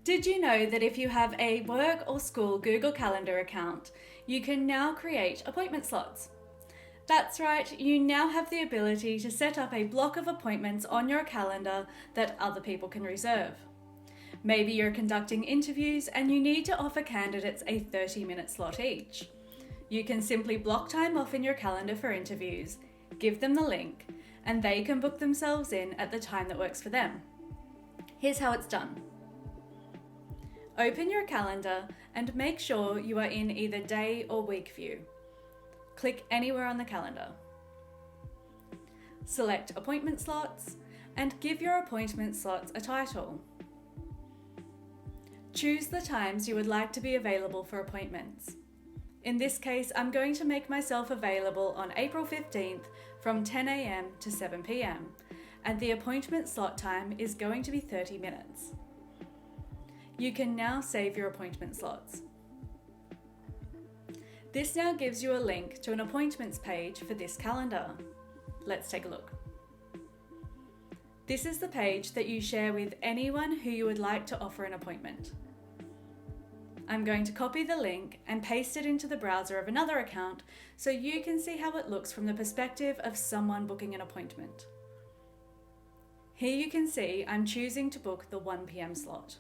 Did you know that if you have a work or school Google Calendar account, you can now create appointment slots? That's right, you now have the ability to set up a block of appointments on your calendar that other people can reserve. Maybe you're conducting interviews and you need to offer candidates a 30-minute slot each. You can simply block time off in your calendar for interviews, give them the link, and they can book themselves in at the time that works for them. Here's how it's done. Open your calendar and make sure you are in either day or week view. Click anywhere on the calendar. Select appointment slots and give your appointment slots a title. Choose the times you would like to be available for appointments. In this case, I'm going to make myself available on April 15th from 10 a.m. to 7 p.m. and the appointment slot time is going to be 30 minutes. You can now save your appointment slots. This now gives you a link to an appointments page for this calendar. Let's take a look. This is the page that you share with anyone who you would like to offer an appointment. I'm going to copy the link and paste it into the browser of another account so you can see how it looks from the perspective of someone booking an appointment. Here you can see I'm choosing to book the 1 p.m. slot.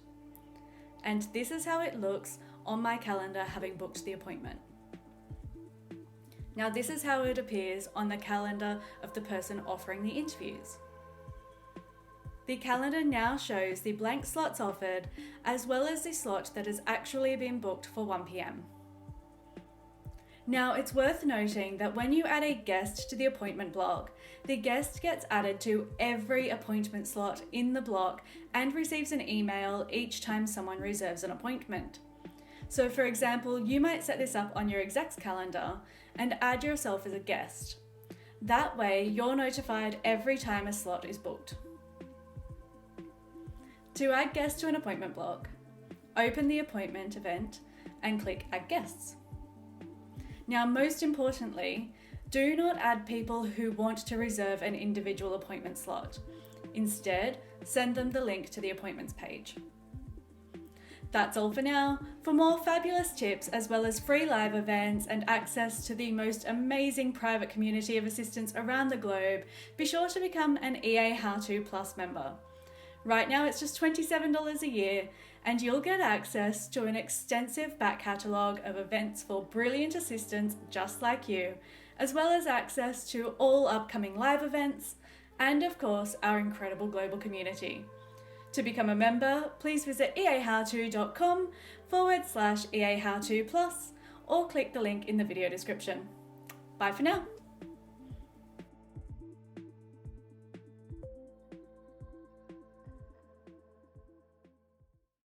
And this is how it looks on my calendar having booked the appointment. Now this is how it appears on the calendar of the person offering the interviews. The calendar now shows the blank slots offered as well as the slot that has actually been booked for 1 p.m. Now it's worth noting that when you add a guest to the appointment block, the guest gets added to every appointment slot in the block and receives an email each time someone reserves an appointment. So for example, you might set this up on your exec's calendar and add yourself as a guest. That way you're notified every time a slot is booked. To add guests to an appointment block, open the appointment event and click Add Guests. Now, most importantly, do not add people who want to reserve an individual appointment slot. Instead, send them the link to the appointments page. That's all for now. For more fabulous tips as well as free live events and access to the most amazing private community of assistants around the globe, be sure to become an EA How To Plus member. Right now it's just $27 a year and you'll get access to an extensive back catalogue of events for brilliant assistants just like you, as well as access to all upcoming live events and of course our incredible global community. To become a member, please visit eahowto.com/EAHowToPlus or click the link in the video description. Bye for now.